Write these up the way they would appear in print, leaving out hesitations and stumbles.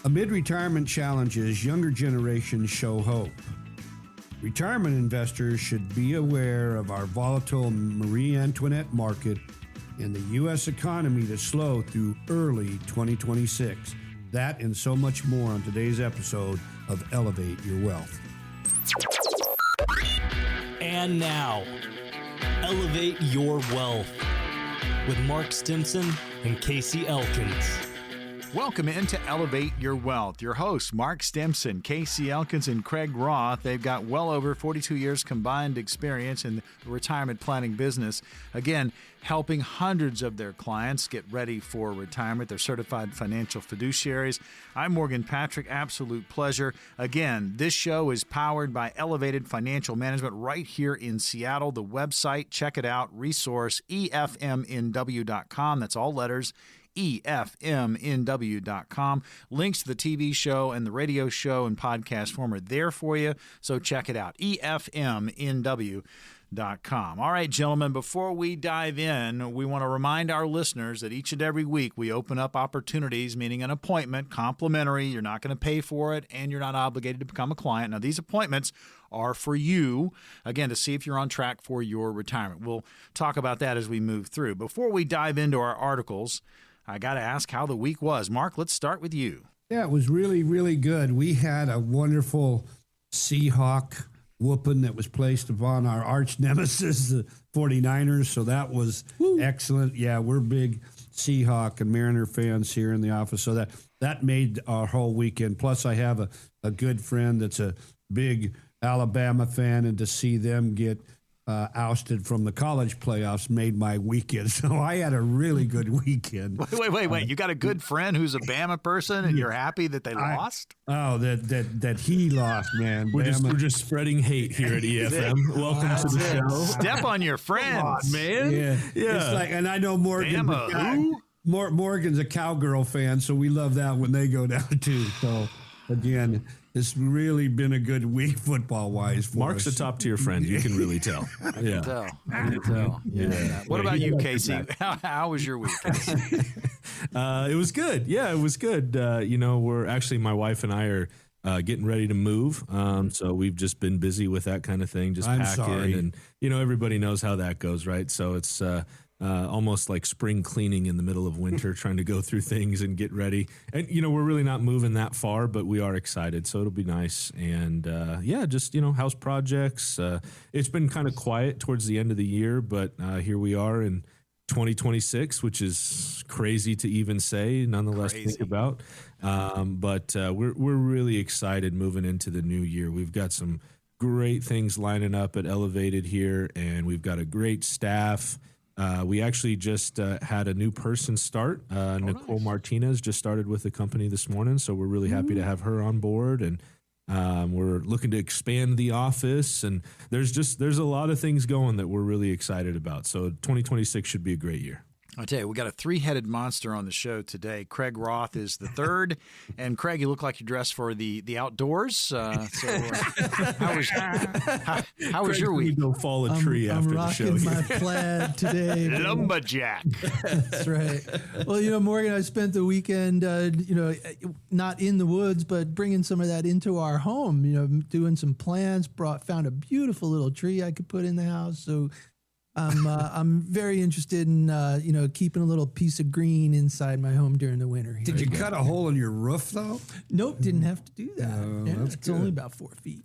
Amid retirement challenges, younger generations show hope. Retirement investors should be aware of our volatile Marie Antoinette market and the U.S. economy to slow through early 2026. That and so much more on today's episode of Elevate Your Wealth. And now, Elevate Your Wealth with Mark Stimpson and Casey Elkins. Welcome into Elevate Your Wealth. Your hosts, Mark Stimpson, Casey Elkins, and Craig Roth. They've got well over 42 years combined experience in the retirement planning business. Again, helping hundreds of their clients get ready for retirement. They're certified financial fiduciaries. I'm Morgan Patrick. Absolute pleasure. Again, this show is powered by Elevated Financial Management right here in Seattle. The website, check it out, resource, efmnw.com. That's all letters. EFMNW.com. Links to the TV show and the radio show and podcast form are there for you, so check it out. EFMNW.com. All right, gentlemen, before we dive in, we want to remind our listeners that each and every week we open up opportunities, meaning an appointment, complimentary. You're not going to pay for it, and you're not obligated to become a client. Now, these appointments are for you, again, to see if you're on track for your retirement. We'll talk about that as we move through. Before we dive into our articles, I got to ask how the week was. Mark, let's start with you. Yeah, it was really, really good. We had a wonderful Seahawk whooping that was placed upon our arch nemesis, the 49ers, so that was excellent. Yeah, we're big Seahawk and Mariner fans here in the office, so that made our whole weekend. Plus, I have a good friend that's a big Alabama fan, and to see them get ousted from the college playoffs made my weekend. So I had a really good weekend. Wait. You got a good friend who's a Bama person and you're happy that they lost? That he lost, man. We're just spreading hate here at EFM. Welcome to the show. Step on your friends, man. Yeah. It's like, and I know Morgan. Morgan's a Cowgirl fan, so we love that when they go down too. So again, it's really been a good week football-wise for Mark's us. a top-tier friend. You can really tell. I can tell. Yeah. What about you, Casey? How was your week? It was good. Yeah, it was good. We're actually, my wife and I are getting ready to move. So we've just been busy with that kind of thing, just packing. And, everybody knows how that goes, right? So it's almost like spring cleaning in the middle of winter, trying to go through things and get ready. And, we're really not moving that far, but we are excited. So it'll be nice. And, just, house projects. It's been kind of quiet towards the end of the year, but here we are in 2026, which is crazy to even say, nonetheless, think about. But we're really excited moving into the new year. We've got some great things lining up at Elevated here, and we've got a great staff. We actually just had a new person start. Nicole Martinez just started with the company this morning, so we're really happy to have her on board. And we're looking to expand the office, and there's a lot of things going that we're really excited about. So 2026 should be a great year. I tell you, we got a three-headed monster on the show today. Craig Roth is the third, and Craig, you look like you're dressed for the outdoors. How was your week? Go fall a tree after the show. I'm rocking my plaid today. Lumberjack. That's right. Well, Morgan, I spent the weekend, not in the woods, but bringing some of that into our home. Doing some plants. Found a beautiful little tree I could put in the house. So. I'm very interested in keeping a little piece of green inside my home during the winter. Did you cut a hole in your roof though? Nope, didn't have to do that. It's only about 4 feet.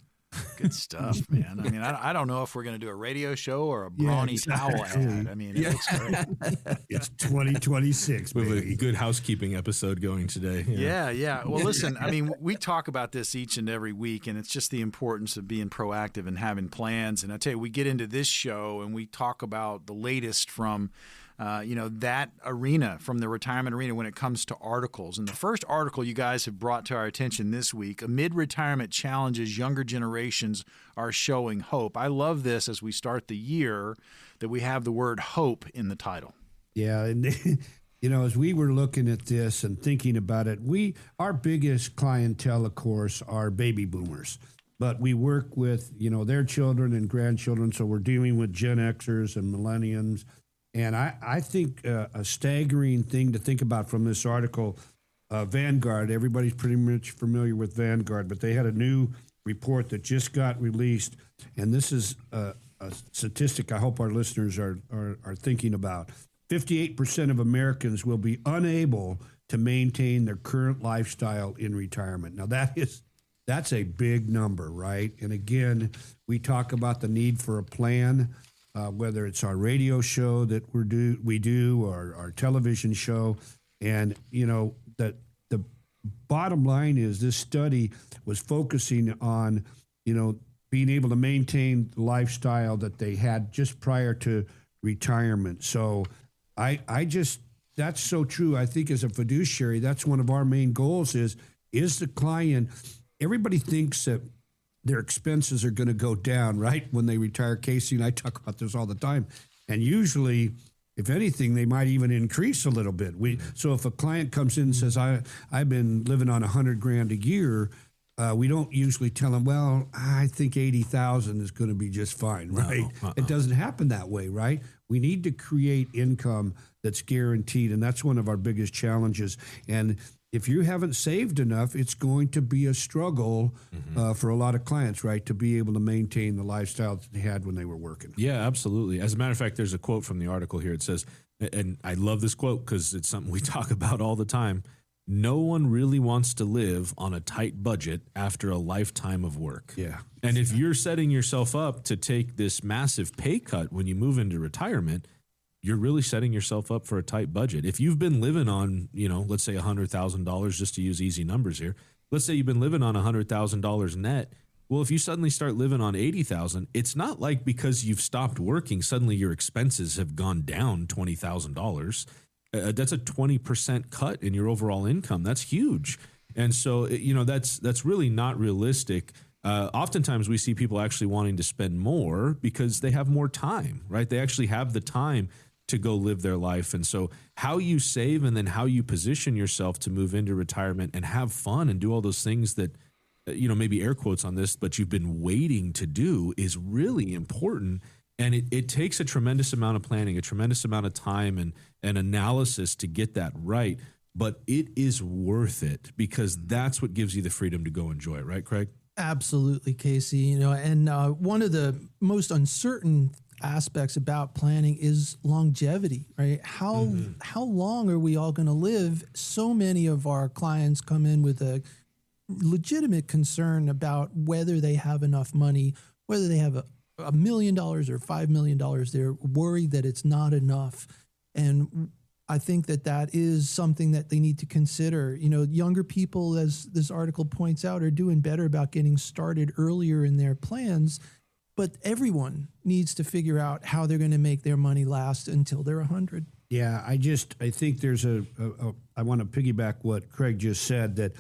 Good stuff, man. I mean, I don't know if we're going to do a radio show or a brawny towel ad. I mean, it looks great. It's 2026, We have baby. a good housekeeping episode going today. Yeah. Well, listen, I mean, we talk about this each and every week, and it's just the importance of being proactive and having plans. And I tell you, we get into this show and we talk about the latest from that arena, from the retirement arena when it comes to articles. And the first article you guys have brought to our attention this week, amid retirement challenges, younger generations are showing hope. I love this as we start the year that we have the word hope in the title. Yeah, and as we were looking at this and thinking about it, our biggest clientele, of course, are baby boomers. But we work with, their children and grandchildren, so we're dealing with Gen Xers and millennials. And I think a staggering thing to think about from this article, Vanguard. Everybody's pretty much familiar with Vanguard, but they had a new report that just got released, and this is a statistic I hope our listeners are thinking about. 58% of Americans will be unable to maintain their current lifestyle in retirement. Now that's a big number, right? And again, we talk about the need for a plan, whether it's our radio show that we do or our television show, and that the bottom line is this study was focusing on being able to maintain the lifestyle that they had just prior to retirement. So that's so true. I think as a fiduciary, that's one of our main goals is the client. Everybody thinks that their expenses are going to go down, right? When they retire. Casey and I talk about this all the time. And usually, if anything, they might even increase a little bit. So if a client comes in and says, I've been living on $100,000 a year, we don't usually tell them, well, I think 80,000 is going to be just fine, right? No, It doesn't happen that way, right? We need to create income that's guaranteed, and that's one of our biggest challenges. And if you haven't saved enough, it's going to be a struggle for a lot of clients, right, to be able to maintain the lifestyle that they had when they were working. Yeah, absolutely. As a matter of fact, there's a quote from the article here. It says, and I love this quote because it's something we talk about all the time, no one really wants to live on a tight budget after a lifetime of work. Yeah. And if you're setting yourself up to take this massive pay cut when you move into retirement, you're really setting yourself up for a tight budget. If you've been living on, let's say $100,000, just to use easy numbers here, let's say you've been living on $100,000 net. Well, if you suddenly start living on $80,000, it's not like because you've stopped working, suddenly your expenses have gone down $20,000. That's a 20% cut in your overall income. That's huge. And so, that's really not realistic. Oftentimes we see people actually wanting to spend more because they have more time, right? They actually have the time to go live their life. And so how you save and then how you position yourself to move into retirement and have fun and do all those things that, maybe air quotes on this, but you've been waiting to do is really important. And it takes a tremendous amount of planning, a tremendous amount of time and analysis to get that right. But it is worth it because that's what gives you the freedom to go enjoy it. Right, Craig? Absolutely, Casey. And one of the most uncertain aspects about planning is longevity, right? How long are we all going to live? So many of our clients come in with a legitimate concern about whether they have enough money, whether they have $1 million or $5 million. They're worried that it's not enough. And I think that is something that they need to consider. Younger people, as this article points out, are doing better about getting started earlier in their plans. But everyone needs to figure out how they're going to make their money last until they're 100. Yeah, I think there's I want to piggyback what Craig just said, that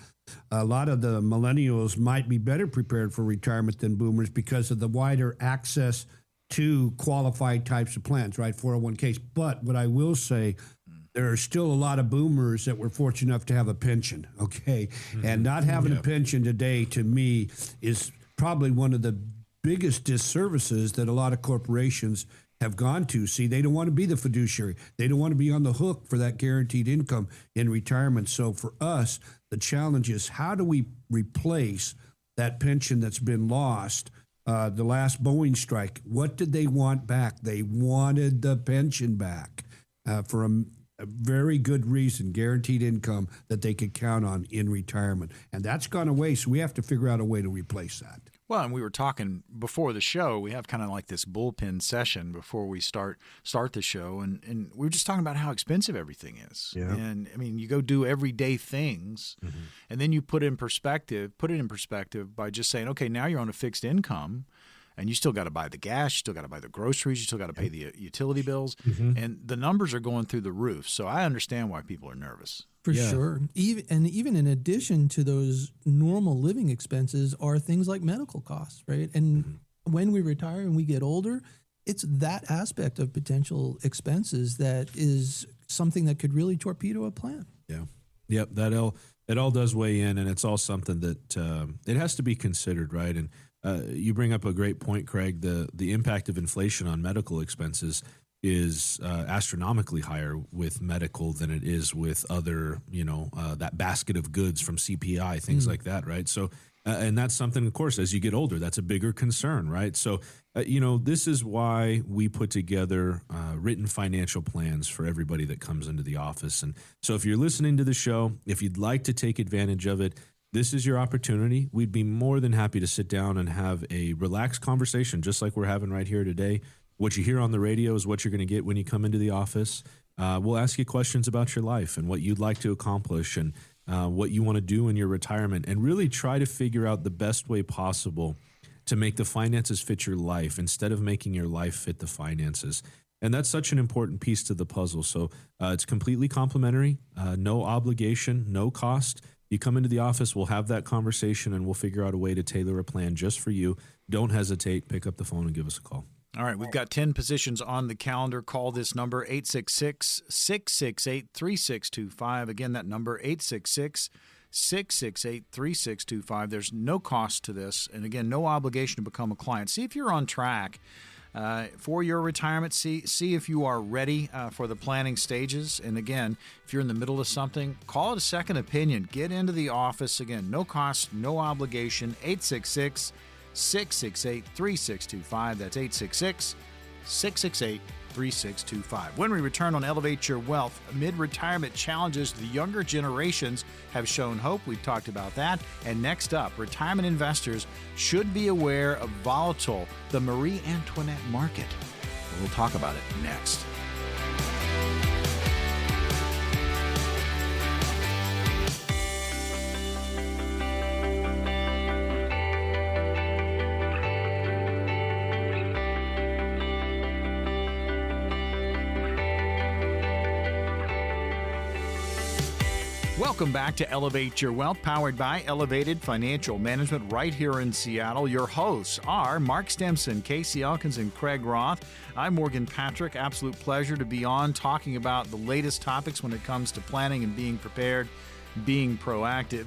a lot of the millennials might be better prepared for retirement than boomers because of the wider access to qualified types of plans, right? 401ks. But what I will say, there are still a lot of boomers that were fortunate enough to have a pension, okay? And not having a pension today, to me, is probably one of the biggest disservices that a lot of corporations have gone to. See, they don't want to be the fiduciary. They don't want to be on the hook for that guaranteed income in retirement. So for us, the challenge is how do we replace that pension that's been lost? The last Boeing strike, what did they want back? They wanted the pension back for a very good reason, guaranteed income that they could count on in retirement. And that's gone away, so we have to figure out a way to replace that. Well, and we were talking before the show, we have kind of like this bullpen session before we start the show, and we were just talking about how expensive everything is. Yeah. And I mean, you go do everyday things, and then you put it in perspective by just saying, okay, now you're on a fixed income, and you still got to buy the gas, you still got to buy the groceries, you still got to pay the utility bills, and the numbers are going through the roof. So I understand why people are nervous. For sure. Even in addition to those normal living expenses are things like medical costs, right? And when we retire and we get older, it's that aspect of potential expenses that is something that could really torpedo a plan. Yeah. Yep. It all does weigh in, and it's all something that it has to be considered, right? And you bring up a great point, Craig, the impact of inflation on medical expenses. is astronomically higher with medical than it is with other, that basket of goods from CPI, things like that, right? So, and that's something, of course, as you get older, that's a bigger concern, right? So, this is why we put together written financial plans for everybody that comes into the office. And so if you're listening to the show, if you'd like to take advantage of it, this is your opportunity. We'd be more than happy to sit down and have a relaxed conversation, just like we're having right here today. What you hear on the radio is what you're going to get when you come into the office. We'll ask you questions about your life and what you'd like to accomplish and what you want to do in your retirement, and really try to figure out the best way possible to make the finances fit your life instead of making your life fit the finances. And that's such an important piece to the puzzle. So it's completely complimentary, no obligation, no cost. You come into the office, we'll have that conversation, and we'll figure out a way to tailor a plan just for you. Don't hesitate. Pick up the phone and give us a call. All right, we've got 10 positions on the calendar. Call this number, 866-668-3625. Again, that number, 866-668-3625. There's no cost to this. And again, no obligation to become a client. See if you're on track for your retirement. See if you are ready for the planning stages. And again, if you're in the middle of something, call it a second opinion. Get into the office. Again, no cost, no obligation. 866-668-3625. That's 866-668-3625. When we return on Elevate Your Wealth, amid retirement challenges, the younger generations have shown hope. We've talked about that. And next up, retirement investors should be aware of volatile, the Marie Antoinette market. We'll talk about it next. Welcome back to Elevate Your Wealth, powered by Elevated Financial Management right here in Seattle. Your hosts are Mark Stimpson, Casey Elkins, and Craig Roth. I'm Morgan Patrick. Absolute pleasure to be on talking about the latest topics when it comes to planning and being prepared, being proactive.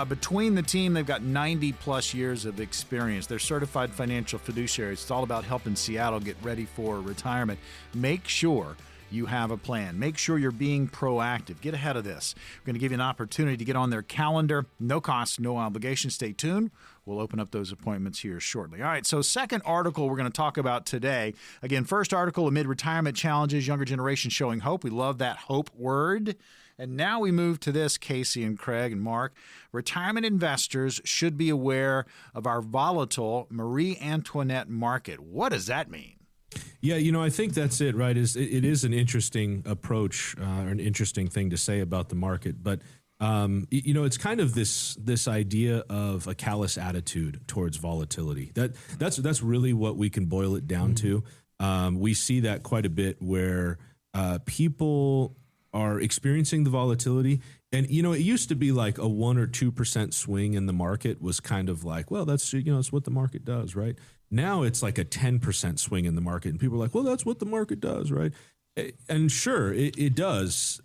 Between the team, they've got 90-plus years of experience. They're certified financial fiduciaries. It's all about helping Seattle get ready for retirement. Make sure you have a plan. Make sure you're being proactive. Get ahead of this. We're going to give you an opportunity to get on their calendar. No cost, no obligation. Stay tuned. We'll open up those appointments here shortly. All right, so second article we're going to talk about today. Again, first article, amid retirement challenges, younger generation showing hope. We love that hope word. And now we move to this, Casey and Craig and Mark. Retirement investors should be aware of our volatile Marie Antoinette market. What does that mean? Yeah, I think that's it, right? It is an interesting approach or an interesting thing to say about the market. But, it's kind of this idea of a callous attitude towards volatility. That's really what we can boil it down to. We see that quite a bit where people are experiencing the volatility. And, it used to be like a 1 or 2% swing in the market was kind of like, well, that's, it's what the market does, right? Now it's like a 10% swing in the market, and people are like, well, that's what the market does, right? And sure, it does.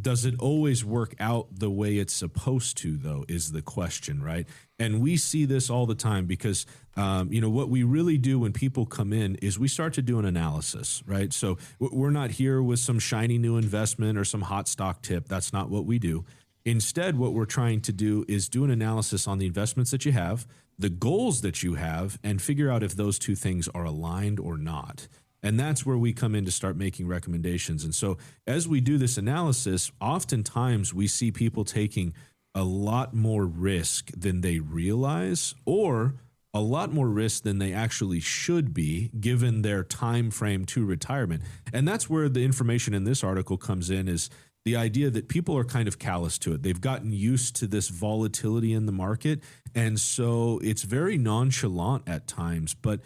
Does it always work out the way it's supposed to, though, is the question, right? And we see this all the time because, what we really do when people come in is we start to do an analysis, right? So we're not here with some shiny new investment or some hot stock tip. That's not what we do. Instead, what we're trying to do is do an analysis on the investments that you have, the goals that you have, and figure out if those two things are aligned or not. And that's where we come in to start making recommendations. And so as we do this analysis, oftentimes we see people taking a lot more risk than they realize, or a lot more risk than they actually should be given their time frame to retirement. And that's where the information in this article comes in, is the idea that people are kind of callous to it. They've gotten used to this volatility in the market, and so it's very nonchalant at times. But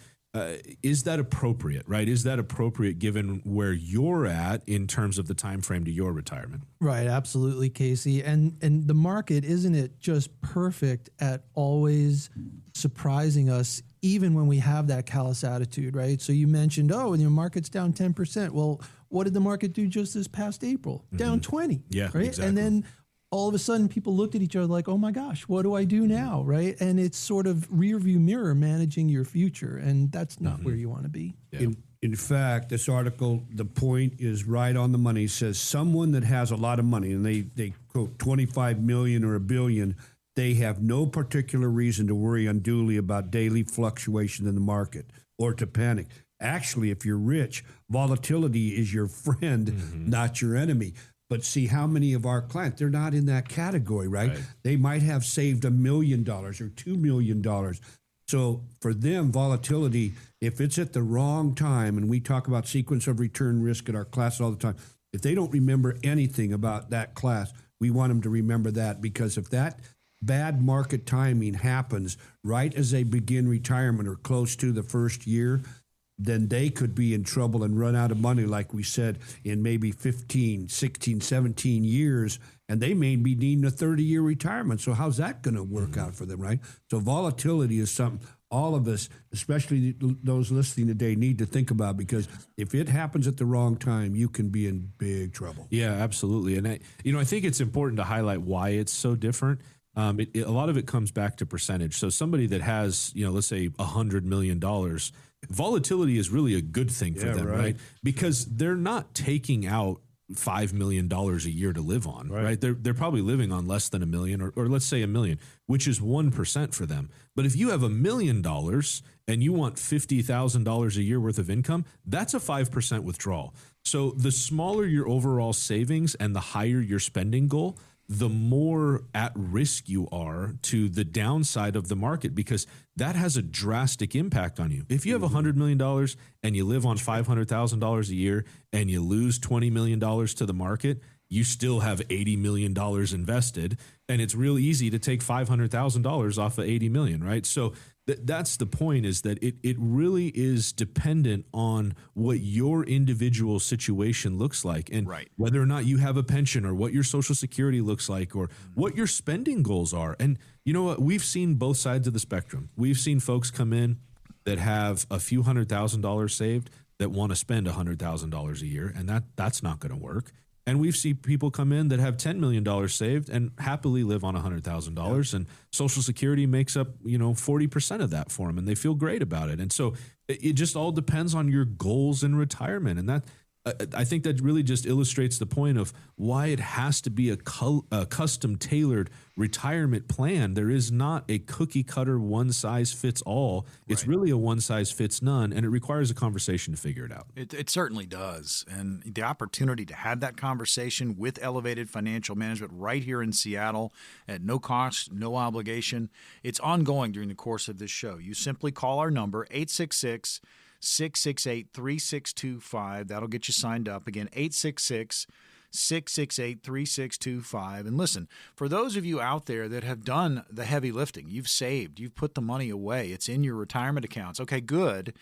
is that appropriate, right? Is that appropriate given where you're at in terms of the time frame to your retirement? Right, absolutely, Casey. And the market, isn't it just perfect at always surprising us, even when we have that callous attitude, right? So you mentioned, and your market's down 10%. Well, what did the market do just this past April? Down 20. Yeah, right? Exactly. And then all of a sudden people looked at each other like, oh my gosh, what do I do now? Right. And it's sort of rear view mirror managing your future. And that's not where you want to be. Yeah. In fact, this article, the point is right on the money. It says someone that has a lot of money, and they quote 25 million or $1 billion, they have no particular reason to worry unduly about daily fluctuation in the market or to panic. Actually, if you're rich, volatility is your friend, not your enemy. But see how many of our clients, they're not in that category, right? They might have saved $1 million or $2 million. So for them, volatility, if it's at the wrong time, and we talk about sequence of return risk in our class all the time, if they don't remember anything about that class, we want them to remember that, because if that bad market timing happens right as they begin retirement or close to the first year, then they could be in trouble and run out of money, like we said, in maybe 15, 16, 17 years, and they may be needing a 30-year retirement. So how's that going to work out for them, right? So volatility is something all of us, especially those listening today, need to think about, because if it happens at the wrong time, you can be in big trouble. Yeah, absolutely. And I think it's important to highlight why it's so different. A lot of it comes back to percentage. So somebody that has, let's say $100 million, volatility is really a good thing for them, right? Because they're not taking out $5 million a year to live on, right? They're probably living on less than $1 million, or let's say $1 million, which is 1% for them. But if you have $1 million and you want $50,000 a year worth of income, that's a 5% withdrawal. So the smaller your overall savings and the higher your spending goal, the more at risk you are to the downside of the market, because that has a drastic impact on you. If you have $100 million and you live on $500,000 a year and you lose $20 million to the market, you still have $80 million invested, and it's real easy to take $500,000 off of $80 million, right? So that's the point, is that it really is dependent on what your individual situation looks like, and whether or not you have a pension, or what your Social Security looks like, or what your spending goals are. And you know what? We've seen both sides of the spectrum. We've seen folks come in that have a few $100,000 saved that want to spend $100,000 a year, and that's not going to work. And we've seen people come in that have $10 million saved and happily live on $100,000, and Social Security makes up, 40% of that for them, and they feel great about it. And so it just all depends on your goals in retirement. And that, I think that really just illustrates the point of why it has to be a custom tailored retirement plan. There is not a cookie cutter one size fits all. It's really a one size fits none, and it requires a conversation to figure it out. It certainly does. And the opportunity to have that conversation with Elevated Financial Management right here in Seattle at no cost, no obligation, it's ongoing during the course of this show. You simply call our number, 866-668-3625. That'll get you signed up. Again, 866-668-3625. And listen, for those of you out there that have done the heavy lifting, you've saved, you've put the money away, it's in your retirement accounts. Okay, good.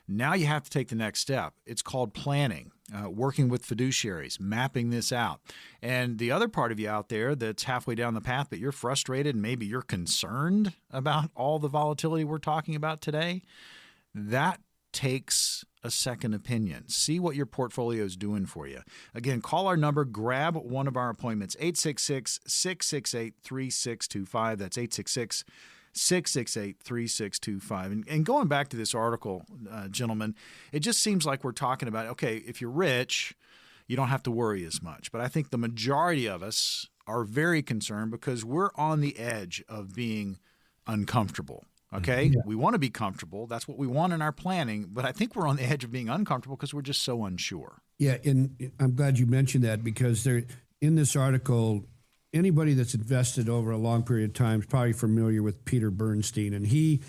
Now you have to take the next step. It's called planning, working with fiduciaries, mapping this out. And the other part of you out there that's halfway down the path, but you're frustrated and maybe you're concerned about all the volatility we're talking about today, that takes a second opinion. See what your portfolio is doing for you. Again, call our number, grab one of our appointments, 866-668-3625. That's 866-668-3625. And going back to this article, gentlemen, it just seems like we're talking about, okay, if you're rich, you don't have to worry as much. But I think the majority of us are very concerned because we're on the edge of being uncomfortable. Okay, we want to be comfortable. That's what we want in our planning. But I think we're on the edge of being uncomfortable because we're just so unsure. Yeah, and I'm glad you mentioned that, because there, in this article, anybody that's invested over a long period of time is probably familiar with Peter Bernstein, and he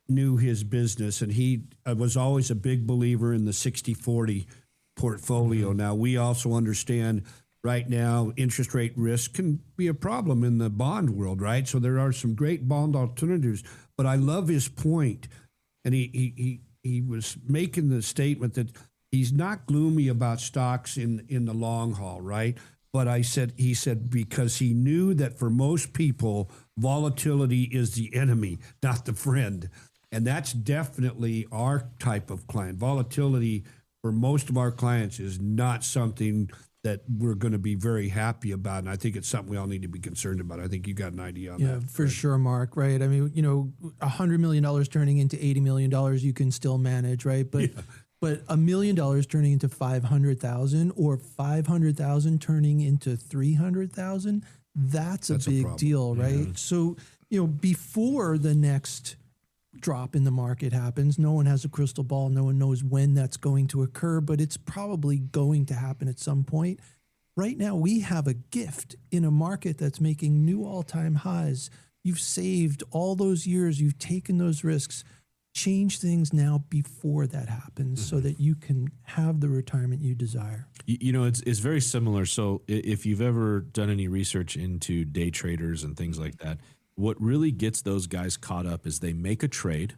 knew his business, and he was always a big believer in the 60-40 portfolio. Now, we also understand right now interest rate risk can be a problem in the bond world, right? So there are some great bond alternatives. But I love his point, and he was making the statement that he's not gloomy about stocks in the long haul, right? But he said because he knew that for most people, volatility is the enemy, not the friend. And that's definitely our type of client. Volatility for most of our clients is not something that we're going to be very happy about. And I think it's something we all need to be concerned about. I think you got an idea on that. Yeah, for sure, Mark, right? I mean, $100 million turning into $80 million, you can still manage, right? But But $1 million turning into 500,000 or 500,000 turning into 300,000, that's a big deal, right? Yeah. So, before the next drop in the market happens, no one has a crystal ball. No one knows when that's going to occur, but it's probably going to happen at some point. Right now, we have a gift in a market that's making new all-time highs. You've saved all those years. You've taken those risks. Change things now before that happens so that you can have the retirement you desire. It's very similar. So if you've ever done any research into day traders and things like that, what really gets those guys caught up is they make a trade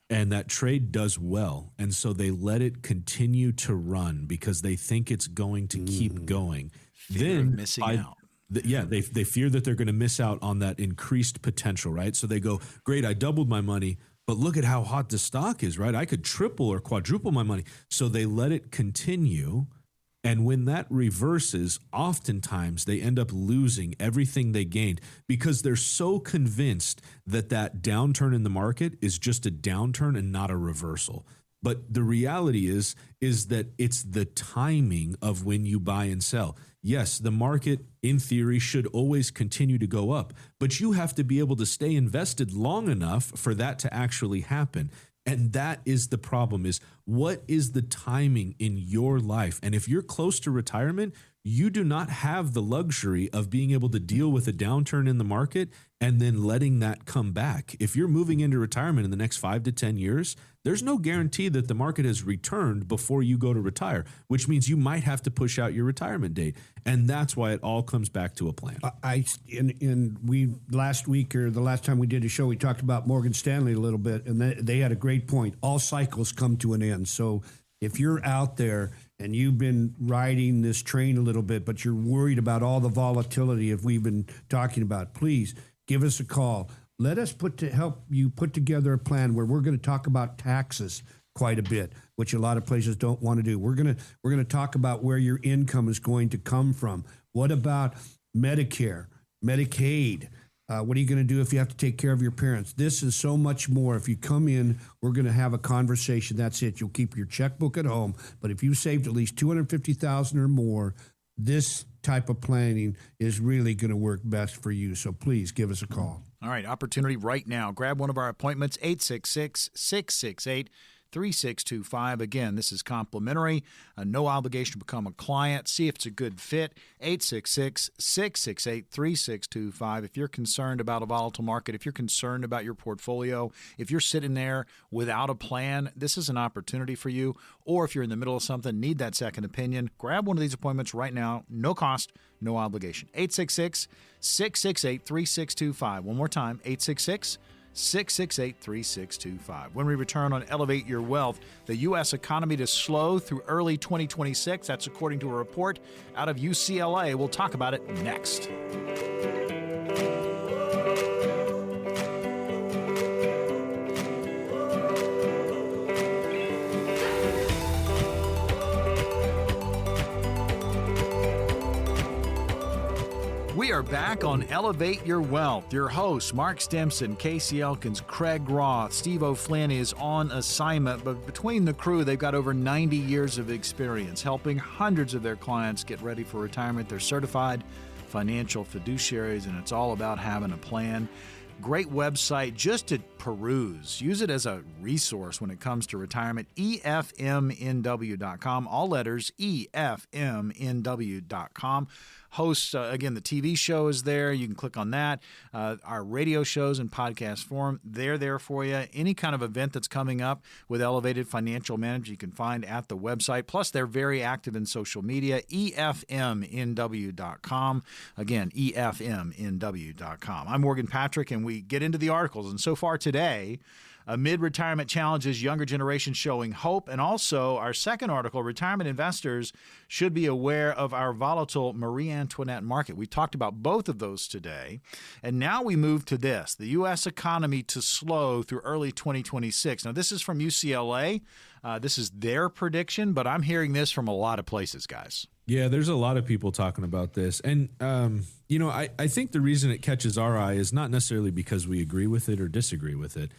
and that trade does well. And so they let it continue to run because they think it's going to keep going. Fear of missing out. They fear that they're going to miss out on that increased potential, right? So they go, great, I doubled my money, but look at how hot the stock is, right? I could triple or quadruple my money. So they let it continue. And when that reverses, oftentimes they end up losing everything they gained because they're so convinced that that downturn in the market is just a downturn and not a reversal. But the reality is that it's the timing of when you buy and sell. Yes, the market in theory should always continue to go up, but you have to be able to stay invested long enough for that to actually happen. And that is the problem, is what is the timing in your life? And if you're close to retirement, you do not have the luxury of being able to deal with a downturn in the market and then letting that come back. If you're moving into retirement in the next 5 to 10 years, there's no guarantee that the market has returned before you go to retire, which means you might have to push out your retirement date. And that's why it all comes back to a plan. We last week or the last time we did a show, we talked about Morgan Stanley a little bit, and they had a great point. All cycles come to an end. So if you're out there and you've been riding this train a little bit, but you're worried about all the volatility if we've been talking about, please give us a call. Let us help you put together a plan where we're going to talk about taxes quite a bit, which a lot of places don't want to do. We're going to talk about where your income is going to come from. What about Medicare, Medicaid? What are you going to do if you have to take care of your parents? This is so much more. If you come in, we're going to have a conversation. That's it. You'll keep your checkbook at home. But if you saved at least $250,000 or more, this type of planning is really going to work best for you. So please give us a call. All right, opportunity right now. Grab one of our appointments, 866-668-3625. Again, this is complimentary. No obligation to become a client. See if it's a good fit. 866-668-3625. If you're concerned about a volatile market, if you're concerned about your portfolio, if you're sitting there without a plan, this is an opportunity for you. Or if you're in the middle of something, need that second opinion, grab one of these appointments right now. No cost, no obligation. 866-668-3625. One more time, 866-668-3625. When we return on Elevate Your Wealth, the U.S. economy to slow through early 2026. That's according to a report out of UCLA. We'll talk about it next. We are back on Elevate Your Wealth. Your hosts, Mark Stimpson, Casey Elkins, Craig Roth, Steve O'Flynn is on assignment, but between the crew, they've got over 90 years of experience helping hundreds of their clients get ready for retirement. They're certified financial fiduciaries, and it's all about having a plan. Great website just to peruse. Use it as a resource when it comes to retirement. EFMNW.com. All letters, EFMNW.com. Hosts, again, the TV show is there. You can click on that. Our radio shows and podcast form, they're there for you. Any kind of event that's coming up with Elevated Financial Management, you can find at the website. Plus, they're very active in social media. EFMNW.com. Again, EFMNW.com. I'm Morgan Patrick, and we get into the articles. And so far today, amid retirement challenges, younger generation showing hope. And also our second article, retirement investors should be aware of our volatile Marie Antoinette market. We talked about both of those today. And now we move to this, the U.S. economy to slow through early 2026. Now, this is from UCLA. This is their prediction, but I'm hearing this from a lot of places, guys. Yeah, there's a lot of people talking about this. And, I think the reason it catches our eye is not necessarily because we agree with it or disagree with it.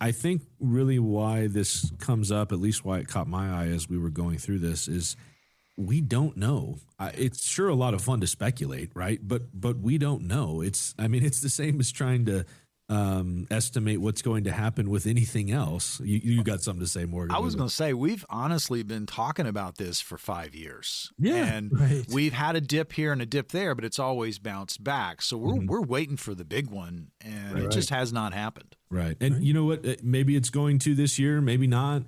I think really why this comes up, at least why it caught my eye as we were going through this, is we don't know. It's sure a lot of fun to speculate, right? But we don't know. It's the same as trying to estimate what's going to happen with anything else. You got something to say, Morgan? I was going to say, we've honestly been talking about this for 5 years. Yeah, and we've had a dip here and a dip there, but it's always bounced back. So we're waiting for the big one, and it just has not happened. Right. And you know what? Maybe it's going to this year, maybe not.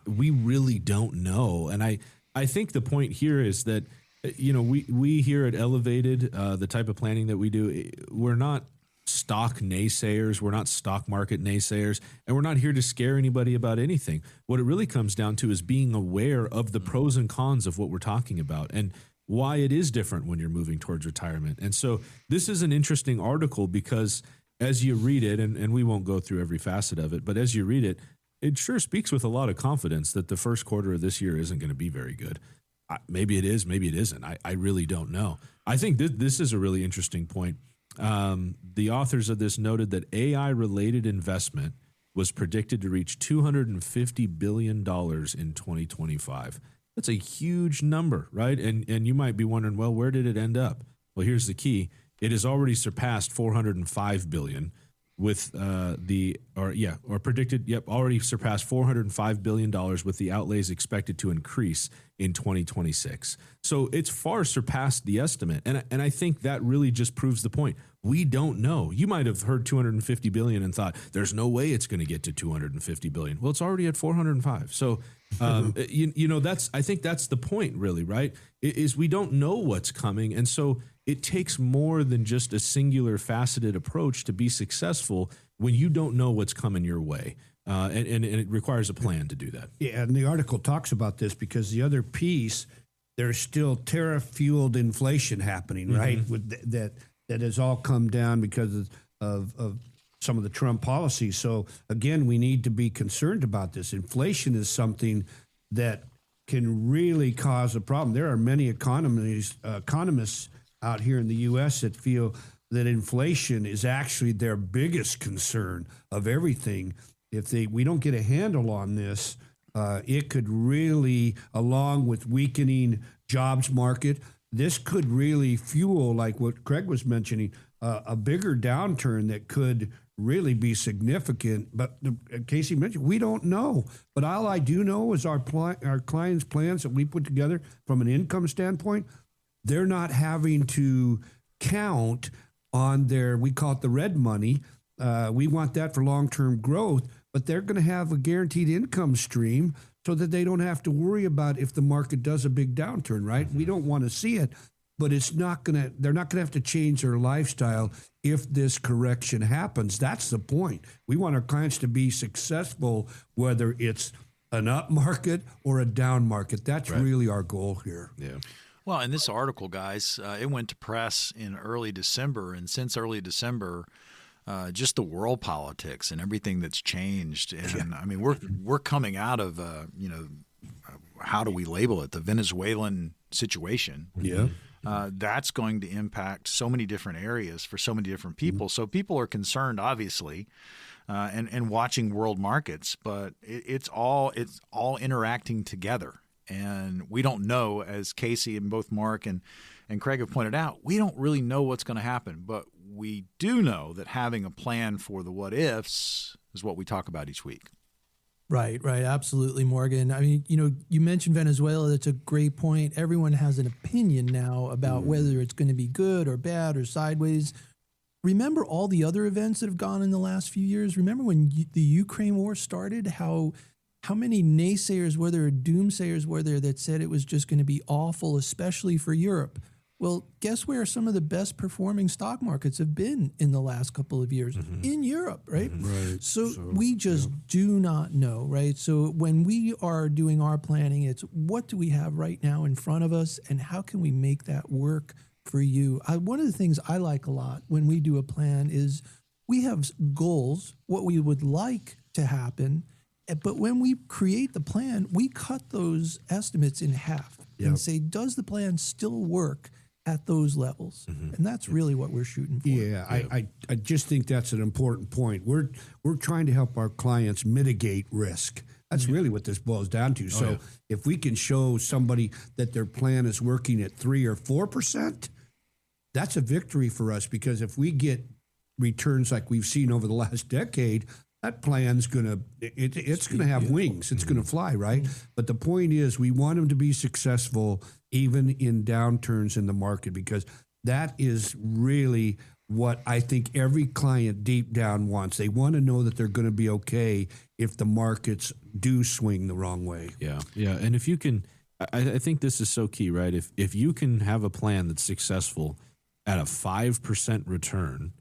We really don't know. And I think the point here is that, we here at Elevated, the type of planning that we do, we're not stock naysayers. We're not stock market naysayers, and we're not here to scare anybody about anything. What it really comes down to is being aware of the pros and cons of what we're talking about and why it is different when you're moving towards retirement. And so this is an interesting article because as you read it, and we won't go through every facet of it, but as you read it, it sure speaks with a lot of confidence that the first quarter of this year isn't going to be very good. Maybe it is, maybe it isn't. I really don't know. I think this is a really interesting point. The authors of this noted that AI-related investment was predicted to reach $250 billion in 2025. That's a huge number, right? And you might be wondering, well, where did it end up? Well, here's the key. It has already surpassed $405 billion with already surpassed $405 billion with the outlays expected to increase in 2026. So it's far surpassed the estimate. And I think that really just proves the point. We don't know. You might have heard 250 billion and thought there's no way it's going to get to 250 billion. Well, it's already at 405. So, I think that's the point really, right? Is we don't know what's coming. And so it takes more than just a singular faceted approach to be successful when you don't know what's coming your way. And it requires a plan to do that. Yeah, and the article talks about this because the other piece, there's still tariff-fueled inflation happening, right? With that has all come down because of some of the Trump policies. So again, we need to be concerned about this. Inflation is something that can really cause a problem. There are many economists out here in the U.S. that feel that inflation is actually their biggest concern of everything. If we don't get a handle on this, it could really, along with weakening jobs market, this could really fuel, like what Craig was mentioning, a bigger downturn that could really be significant. But Casey mentioned, we don't know. But all I do know is our clients' plans that we put together from an income standpoint, they're not having to count on we call it the red money. We want that for long-term growth, but they're going to have a guaranteed income stream so that they don't have to worry about if the market does a big downturn, right? We don't want to see it, but they're not going to have to change their lifestyle if this correction happens. That's the point. We want our clients to be successful, whether it's an up market or a down market. That's really our goal here. Yeah. Well, in this article, guys, it went to press in early December, and since early December, just the world politics and everything that's changed. And I mean, we're coming out of how do we label it? The Venezuelan situation. Yeah. That's going to impact so many different areas for so many different people. So people are concerned, obviously, and watching world markets, but it's all interacting together. And we don't know, as Casey and both Mark and Craig have pointed out, we don't really know what's going to happen, but we do know that having a plan for the what ifs is what we talk about each week. Right. Absolutely, Morgan. I mean, you mentioned Venezuela. That's a great point. Everyone has an opinion now about whether it's going to be good or bad or sideways. Remember all the other events that have gone in the last few years? Remember when the Ukraine war started, how many naysayers were there, doomsayers were there that said it was just going to be awful, especially for Europe? Well, guess where some of the best performing stock markets have been in the last couple of years? In Europe, right? Right. So we just do not know, right? So when we are doing our planning, it's what do we have right now in front of us and how can we make that work for you? One of the things I like a lot when we do a plan is we have goals, what we would like to happen, but when we create the plan, we cut those estimates in half and say, does the plan still work at those levels. And that's really what we're shooting for. Yeah, I just think that's an important point. We're trying to help our clients mitigate risk. That's really what this boils down to. So if we can show somebody that their plan is working at 3 or 4%, that's a victory for us, because if we get returns like we've seen over the last decade, that plan's it's gonna have wings. It's gonna fly, right? But the point is, we want them to be successful even in downturns in the market, because that is really what I think every client deep down wants. They want to know that they're going to be okay if the markets do swing the wrong way. Yeah. And if you can, I think this is so key, right? If you can have a plan that's successful at a 5% return,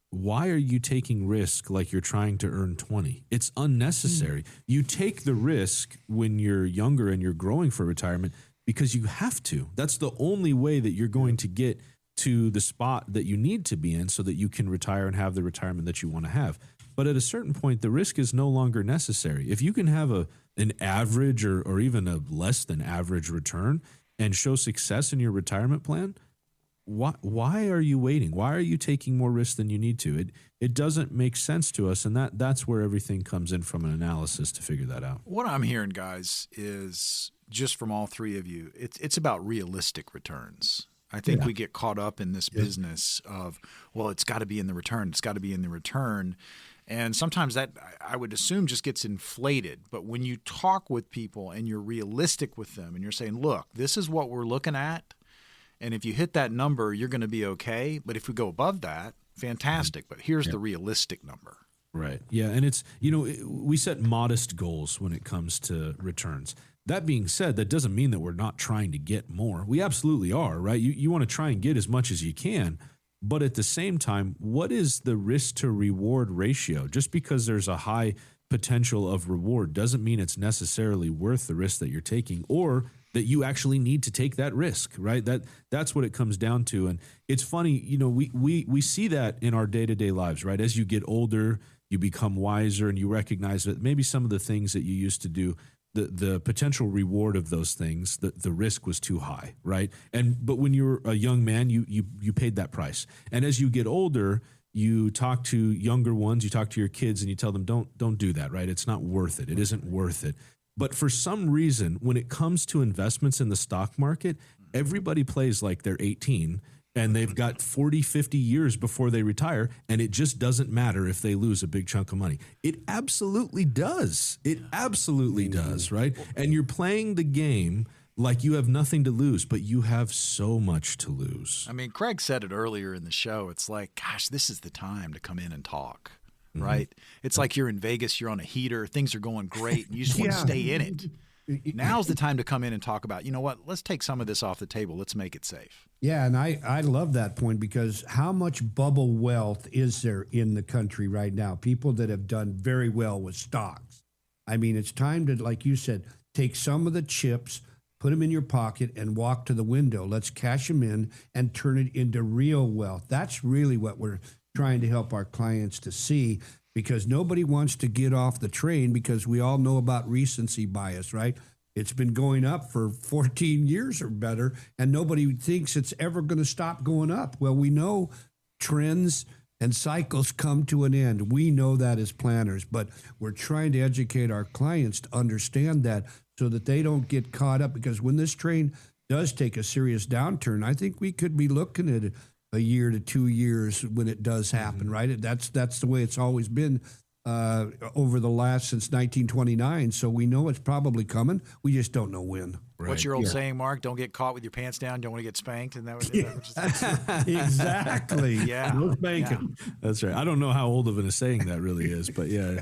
why are you taking risk like you're trying to earn 20? It's unnecessary. You take the risk when you're younger and you're growing for retirement because you have to. That's the only way that you're going to get to the spot that you need to be in so that you can retire and have the retirement that you want to have. But at a certain point, the risk is no longer necessary. If you can have an average or even a less than average return and show success in your retirement plan, why are you waiting? Why are you taking more risk than you need to? It doesn't make sense to us, and that's where everything comes in from an analysis to figure that out. What I'm hearing, guys, is just from all three of you, it's about realistic returns. I think we get caught up in this business of, well, it's got to be in the return. It's got to be in the return. And sometimes that, I would assume, just gets inflated. But when you talk with people and you're realistic with them and you're saying, look, this is what we're looking at, and if you hit that number, you're going to be okay. But if we go above that, fantastic. But here's the realistic number. Right. Yeah. And it's, we set modest goals when it comes to returns. That being said, that doesn't mean that we're not trying to get more. We absolutely are, right? You want to try and get as much as you can. But at the same time, what is the risk to reward ratio? Just because there's a high potential of reward doesn't mean it's necessarily worth the risk that you're taking, or that you actually need to take that risk, right? That's what it comes down to. And it's funny, we see that in our day-to-day lives, right? As you get older, you become wiser and you recognize that maybe some of the things that you used to do, the potential reward of those things, the risk was too high, right? But when you're a young man, you paid that price. And as you get older, you talk to younger ones, you talk to your kids, and you tell them, don't do that, right? It's not worth it. It isn't worth it. But for some reason, when it comes to investments in the stock market, everybody plays like they're 18 and they've got 40, 50 years before they retire, and it just doesn't matter if they lose a big chunk of money. It absolutely does. It absolutely does, right? And you're playing the game like you have nothing to lose, but you have so much to lose. I mean, Craig said it earlier in the show. It's like, gosh, this is the time to come in and talk, right? It's like you're in Vegas, you're on a heater, things are going great, and you just want to stay in it. Now's the time to come in and talk about, you know what, let's take some of this off the table. Let's make it safe. Yeah, and I love that point, because how much bubble wealth is there in the country right now? People that have done very well with stocks. I mean, it's time to, like you said, take some of the chips, put them in your pocket, and walk to the window. Let's cash them in and turn it into real wealth. That's really what we're trying to help our clients to see, because nobody wants to get off the train, because we all know about recency bias, right? It's been going up for 14 years or better, and nobody thinks it's ever going to stop going up. Well, we know trends and cycles come to an end. We know that as planners, but we're trying to educate our clients to understand that, so that they don't get caught up, because when this train does take a serious downturn, I think we could be looking at a year to 2 years when it does happen, right? That's the way it's always been over the last, since 1929. So we know it's probably coming. We just don't know when. Right. What's your old saying, Mark? Don't get caught with your pants down. Don't want to get spanked. And that was exactly. Yeah. No spanking. Yeah. That's right. I don't know how old of a saying that really is, but yeah.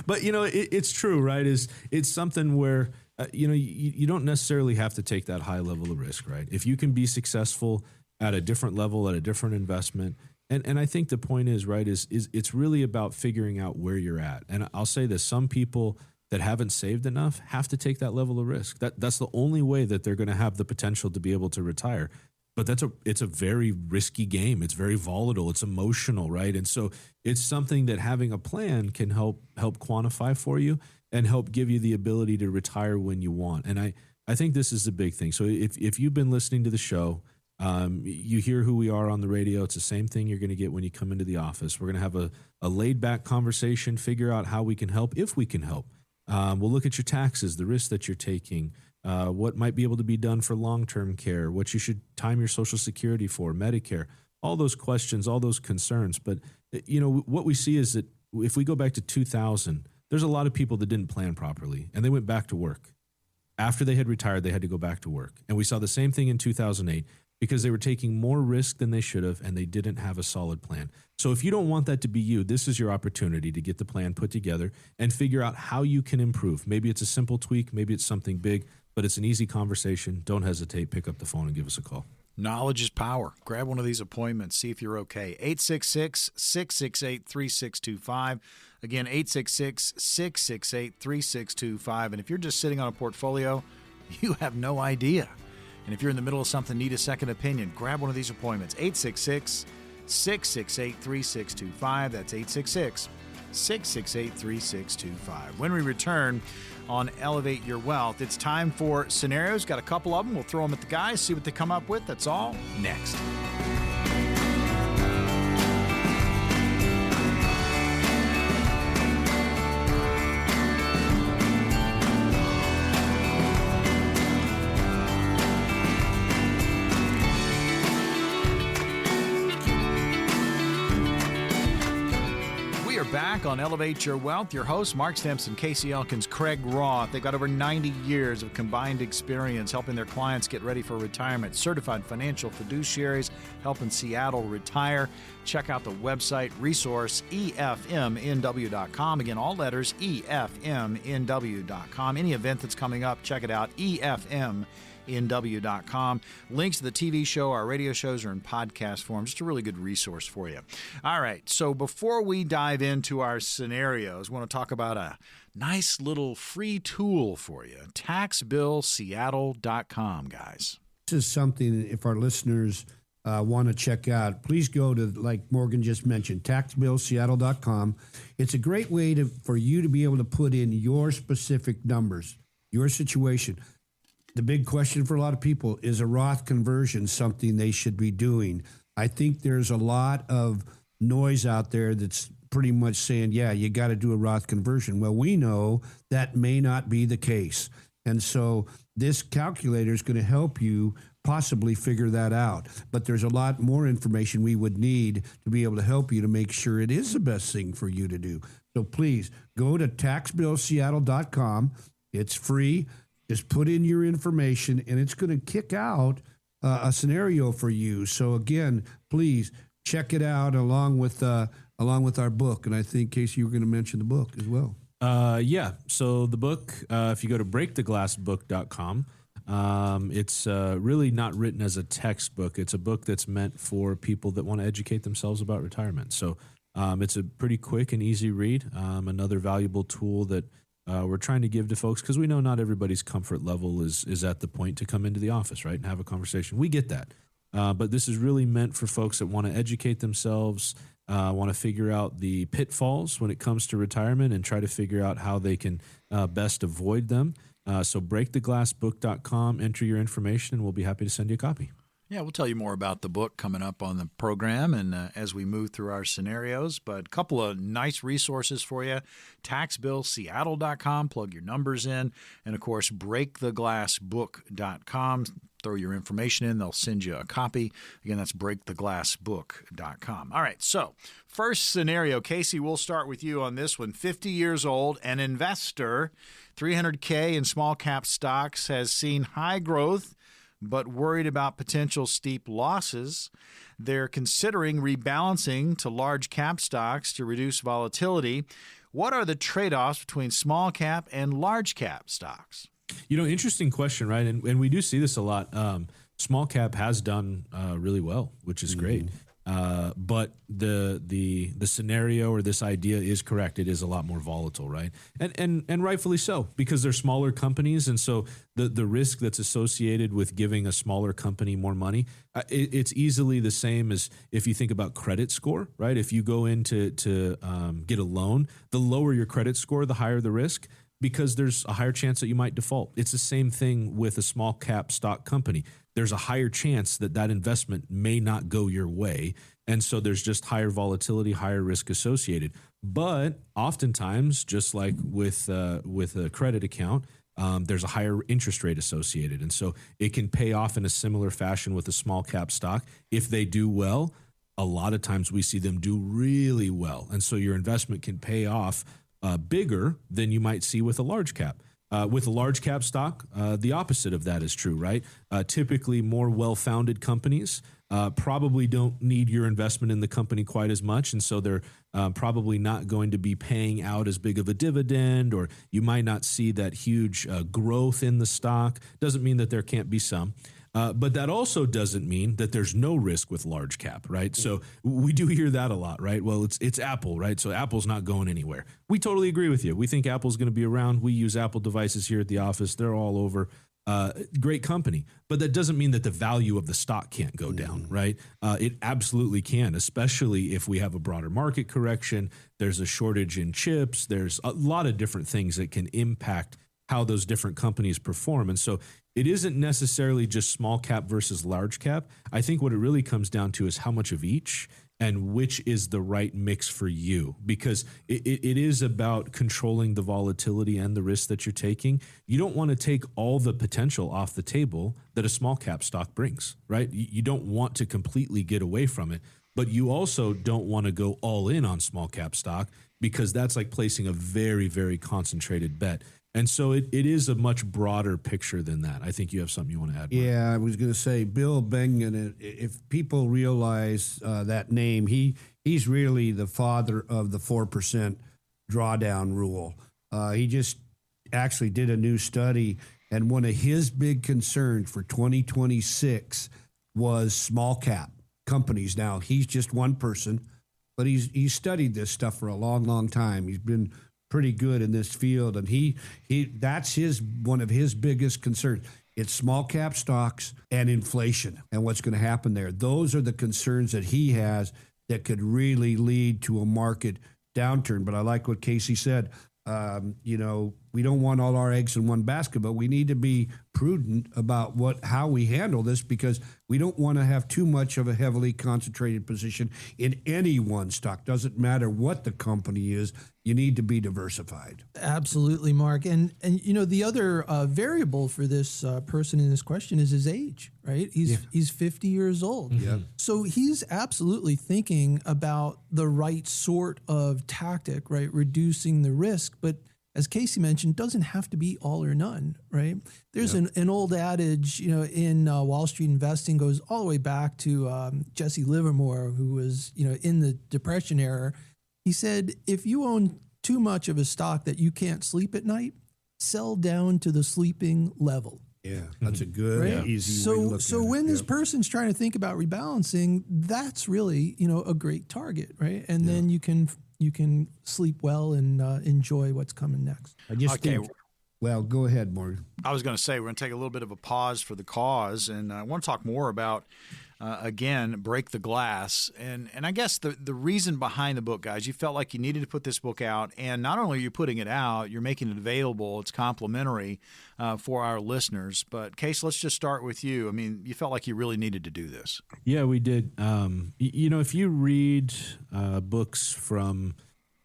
But it's true, right? It's something where you don't necessarily have to take that high level of risk, right? If you can be successful at a different level, at a different investment. And I think the point is, right, is it's really about figuring out where you're at. And I'll say this, some people that haven't saved enough have to take that level of risk. That's the only way that they're going to have the potential to be able to retire. But it's a very risky game. It's very volatile. It's emotional, right? And so it's something that having a plan can help quantify for you and help give you the ability to retire when you want. And I think this is the big thing. So if you've been listening to the show, you hear who we are on the radio. It's the same thing you're going to get when you come into the office. We're going to have a laid back conversation, figure out how we can help, if we can help. We'll look at your taxes, the risks that you're taking, what might be able to be done for long-term care, what you should time your Social Security for, Medicare, all those questions, all those concerns. But, what we see is that if we go back to 2000, there's a lot of people that didn't plan properly, and they went back to work. After they had retired, they had to go back to work. And we saw the same thing in 2008 because they were taking more risk than they should have, and they didn't have a solid plan. So if you don't want that to be you, this is your opportunity to get the plan put together and figure out how you can improve. Maybe it's a simple tweak, maybe it's something big, but it's an easy conversation. Don't hesitate. Pick up the phone and give us a call. Knowledge is power. Grab one of these appointments. See if you're okay. 866-668-3625. Again, 866-668-3625. And if you're just sitting on a portfolio, you have no idea. And if you're in the middle of something, need a second opinion, grab one of these appointments. 866-668-3625. That's 866-668-3625. When we return on Elevate Your Wealth, it's time for scenarios. Got a couple of them. We'll throw them at the guys, see what they come up with. That's all next. Back on Elevate Your Wealth, your hosts, Mark Stimpson, Casey Elkins, Craig Roth. They've got over 90 years of combined experience helping their clients get ready for retirement. Certified financial fiduciaries, helping Seattle retire. Check out the website, resource, efmnw.com. Again, all letters, efmnw.com. Any event that's coming up, check it out, efmnw.com. Links to the TV show, our radio shows are in podcast form. Just a really good resource for you. All right, so before we dive into our scenarios, I want to talk about a nice little free tool for you, taxbillseattle.com, guys. This is something, if our listeners want to check out, please go to, like Morgan just mentioned, taxbillseattle.com. It's a great way for you to be able to put in your specific numbers, your situation. The big question for a lot of people, is a Roth conversion something they should be doing? I think there's a lot of noise out there that's pretty much saying, yeah, you got to do a Roth conversion. Well, we know that may not be the case. And so this calculator is going to help you possibly figure that out. But there's a lot more information we would need to be able to help you to make sure it is the best thing for you to do. So please go to taxbillseattle.com. It's free. Just put in your information, and it's going to kick out a scenario for you. So again, please check it out along with our book. And I think, Casey, you were going to mention the book as well. Yeah. So the book, if you go to breaktheglassbook.com, it's really not written as a textbook. It's a book that's meant for people that want to educate themselves about retirement. So it's a pretty quick and easy read. Another valuable tool that we're trying to give to folks, because we know not everybody's comfort level is at the point to come into the office, right, and have a conversation. We get that. But this is really meant for folks that want to educate themselves, want to figure out the pitfalls when it comes to retirement and try to figure out how they can best avoid them. So breaktheglassbook.com, enter your information, and we'll be happy to send you a copy. Yeah, we'll tell you more about the book coming up on the program and as we move through our scenarios. But a couple of nice resources for you. TaxBillSeattle.com, plug your numbers in. And, of course, BreakTheGlassBook.com. Throw your information in. They'll send you a copy. Again, that's BreakTheGlassBook.com. All right, so first scenario. Casey, we'll start with you on this one. 50 years old, an investor, $300K in small cap stocks, has seen high growth but worried about potential steep losses. They're considering rebalancing to large cap stocks to reduce volatility. What are the trade-offs between small cap and large cap stocks? Interesting question, right? And we do see this a lot. Small cap has done really well, which is great. But the scenario or this idea is correct. It is a lot more volatile, right? And rightfully so, because they're smaller companies. And so the risk that's associated with giving a smaller company more money, it's easily the same as if you think about credit score, right? If you go in to get a loan, the lower your credit score, the higher the risk, because there's a higher chance that you might default. It's the same thing with a small cap stock company. There's a higher chance that that investment may not go your way. And so there's just higher volatility, higher risk associated. But oftentimes, just like with a credit account, there's a higher interest rate associated. And so it can pay off in a similar fashion with a small cap stock. If they do well, a lot of times we see them do really well. And so your investment can pay off bigger than you might see with a large cap. With a large cap stock, the opposite of that is true, right? Typically more well-founded companies probably don't need your investment in the company quite as much. And so they're probably not going to be paying out as big of a dividend, or you might not see that huge growth in the stock. Doesn't mean that there can't be some. But that also doesn't mean that there's no risk with large cap, right? So we do hear that a lot, right? Well, it's Apple, right? So Apple's not going anywhere. We totally agree with you. We think Apple's going to be around. We use Apple devices here at the office. They're all over. Great company. But that doesn't mean that the value of the stock can't go down, right? It absolutely can, especially if we have a broader market correction. There's a shortage in chips. There's a lot of different things that can impact how those different companies perform. And so it isn't necessarily just small cap versus large cap. I think what it really comes down to is how much of each and which is the right mix for you, because it is about controlling the volatility and the risk that you're taking. You don't want to take all the potential off the table that a small cap stock brings, right? You don't want to completely get away from it, but you also don't want to go all in on small cap stock, because that's like placing a very, very concentrated bet. And so it is a much broader picture than that. I think you have something you want to add, Mark. Yeah, I was going to say Bill Bengen. If people realize that name, he's really the father of the 4% drawdown rule. He just actually did a new study, and one of his big concerns for 2026 was small cap companies. Now, he's just one person, but he's studied this stuff for a long, long time. He's been pretty good in this field, and he that's one of his biggest concerns. It's small cap stocks and inflation and what's going to happen there. Those are the concerns that he has that could really lead to a market downturn. But I like what Casey said. We don't want all our eggs in one basket, but we need to be prudent about how we handle this, because we don't want to have too much of a heavily concentrated position in any one stock. Doesn't matter what the company is. You need to be diversified. Absolutely, Mark. And the other variable for this person in this question is his age, right? He's 50 years old. Yeah. So he's absolutely thinking about the right sort of tactic, right? Reducing the risk, but as Casey mentioned, doesn't have to be all or none, right? There's an old adage, in Wall Street investing, goes all the way back to Jesse Livermore, who was, in the Depression era. He said, if you own too much of a stock that you can't sleep at night, sell down to the sleeping level. Yeah, that's a good, easy way to look at it. So when this person's trying to think about rebalancing, that's really, a great target, right? And then you can sleep well and enjoy what's coming next. I just think, well, go ahead, Morgan. I was going to say we're going to take a little bit of a pause for the cause, and I want to talk more about, again, Break the Glass. And I guess the reason behind the book, guys, you felt like you needed to put this book out, and not only are you putting it out, you're making it available. It's complimentary for our listeners. But, Case, let's just start with you. I mean, you felt like you really needed to do this. Yeah, we did. If you read books from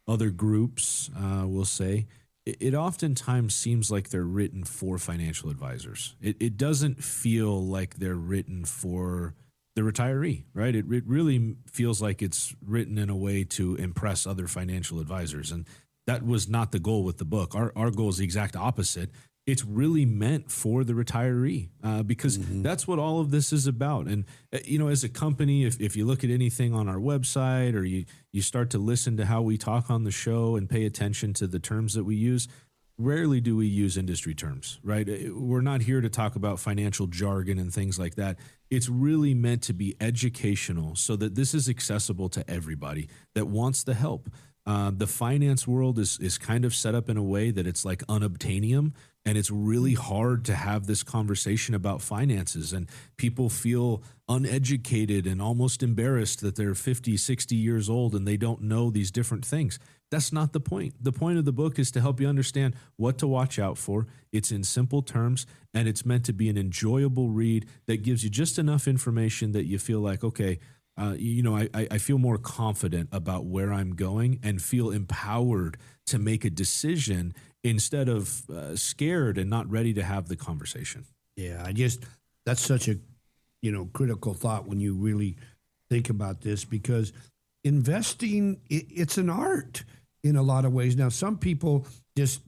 other groups, we'll say, it oftentimes seems like they're written for financial advisors. It doesn't feel like they're written for the retiree, right? It really feels like it's written in a way to impress other financial advisors. And that was not the goal with the book. Our goal is the exact opposite. It's really meant for the retiree because that's what all of this is about. And, as a company, if you look at anything on our website, or you start to listen to how we talk on the show and pay attention to the terms that we use, rarely do we use industry terms, right? We're not here to talk about financial jargon and things like that. It's really meant to be educational so that this is accessible to everybody that wants the help. The finance world is kind of set up in a way that it's like unobtainium. And it's really hard to have this conversation about finances, and people feel uneducated and almost embarrassed that they're 50, 60 years old and they don't know these different things. That's not the point. The point of the book is to help you understand what to watch out for. It's in simple terms, and it's meant to be an enjoyable read that gives you just enough information that you feel like, okay, I feel more confident about where I'm going and feel empowered to make a decision instead of scared and not ready to have the conversation. Yeah, that's such a, critical thought when you really think about this, because investing, it's an art in a lot of ways. Now, some people just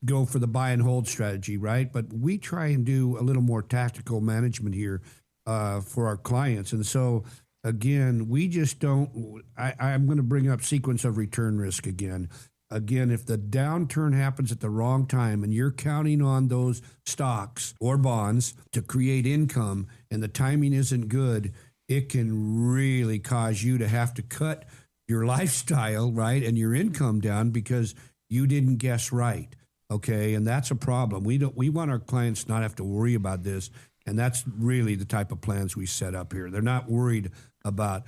go for the buy and hold strategy, right? But we try and do a little more tactical management here for our clients. And so, again, we just don't, I'm going to bring up sequence of return risk again. Again, if the downturn happens at the wrong time and you're counting on those stocks or bonds to create income and the timing isn't good, it can really cause you to have to cut your lifestyle, right, and your income down because you didn't guess right, okay? And that's a problem. We want our clients not have to worry about this, and that's really the type of plans we set up here. They're not worried about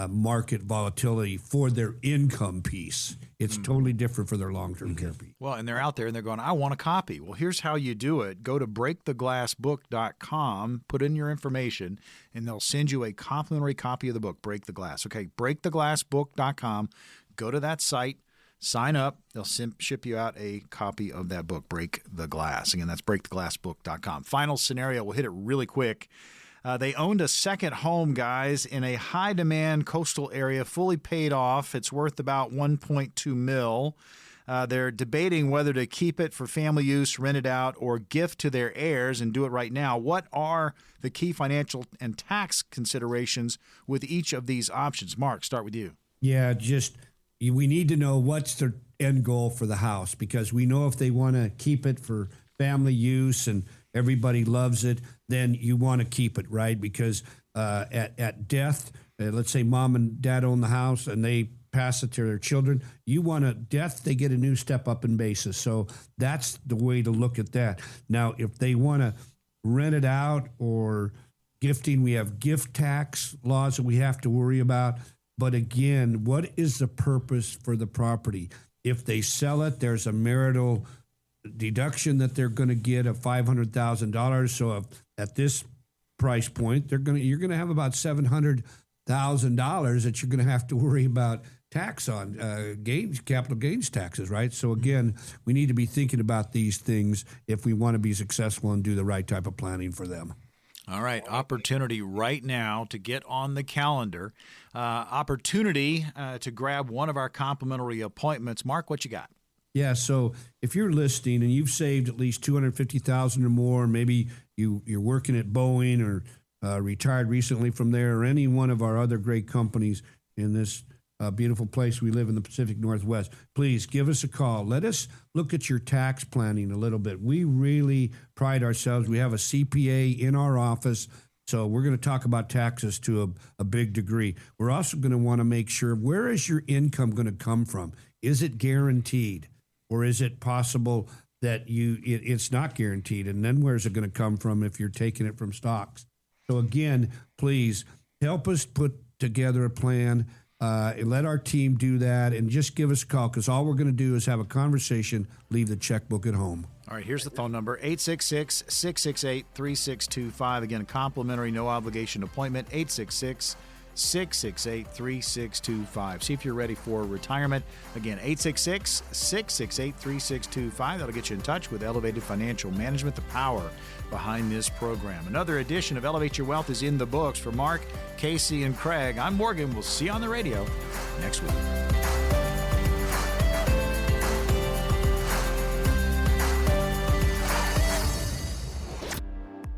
market volatility for their income piece. It's totally different for their long-term care piece. Well, and they're out there and they're going, I want a copy. Well, here's how you do it. Go to breaktheglassbook.com, put in your information, and they'll send you a complimentary copy of the book, Break the Glass. Okay, breaktheglassbook.com. Go to that site, sign up. They'll ship you out a copy of that book, Break the Glass. Again, that's breaktheglassbook.com. Final scenario, we'll hit it really quick. They owned a second home, guys, in a high-demand coastal area, fully paid off. It's worth about $1.2 million. They're debating whether to keep it for family use, rent it out, or gift to their heirs and do it right now. What are the key financial and tax considerations with each of these options? Mark, start with you. Yeah, we need to know what's their end goal for the house, because we know if they want to keep it for family use and everybody loves it, then you want to keep it, right? Because at death, let's say mom and dad own the house and they pass it to their children, you want death, they get a new step up in basis. So that's the way to look at that. Now, if they want to rent it out or gifting, we have gift tax laws that we have to worry about. But again, what is the purpose for the property? If they sell it, there's a marital deduction that they're going to get of $500,000. So at this price point, you're going to have about $700,000 that you're going to have to worry about tax on, capital gains taxes, right? So again, we need to be thinking about these things if we want to be successful and do the right type of planning for them. All right, opportunity right now to get on the calendar. Opportunity to grab one of our complimentary appointments. Mark, what you got? Yeah, so if you're listening and you've saved at least $250,000 or more, maybe you're working at Boeing or retired recently from there, or any one of our other great companies in this beautiful place we live in the Pacific Northwest, please give us a call. Let us look at your tax planning a little bit. We really pride ourselves. We have a CPA in our office, so we're going to talk about taxes to a big degree. We're also going to want to make sure, where is your income going to come from? Is it guaranteed? Or is it possible that it's not guaranteed? And then where's it going to come from if you're taking it from stocks? So again, please help us put together a plan. And let our team do that, and just give us a call, because all we're going to do is have a conversation, leave the checkbook at home. All right, here's the phone number, 866-668-3625. Again, a complimentary, no obligation appointment, 866-668-3625. See if you're ready for retirement. Again, 866-668-3625. That'll get you in touch with Elevated Financial Management, the power behind this program. Another edition of Elevate Your Wealth is in the books. For Mark, Casey, and Craig, I'm Morgan. We'll see you on the radio next week.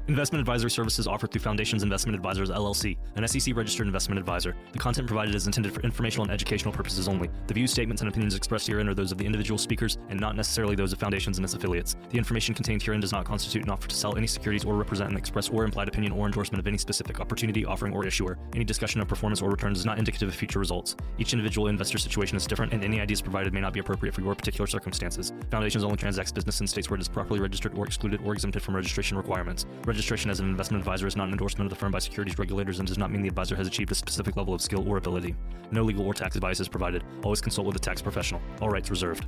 Investment advisory services offered through Foundations Investment Advisors, LLC, an SEC-registered investment advisor. The content provided is intended for informational and educational purposes only. The views, statements, and opinions expressed herein are those of the individual speakers and not necessarily those of Foundations and its affiliates. The information contained herein does not constitute an offer to sell any securities or represent an express or implied opinion or endorsement of any specific opportunity, offering, or issuer. Any discussion of performance or returns is not indicative of future results. Each individual investor situation is different, and any ideas provided may not be appropriate for your particular circumstances. Foundations only transacts business in states where it is properly registered or excluded or exempted from registration requirements. Registration as an investment advisor is not an endorsement of the firm by securities regulators and does not mean the advisor has achieved a specific level of skill or ability. No legal or tax advice is provided. Always consult with a tax professional. All rights reserved.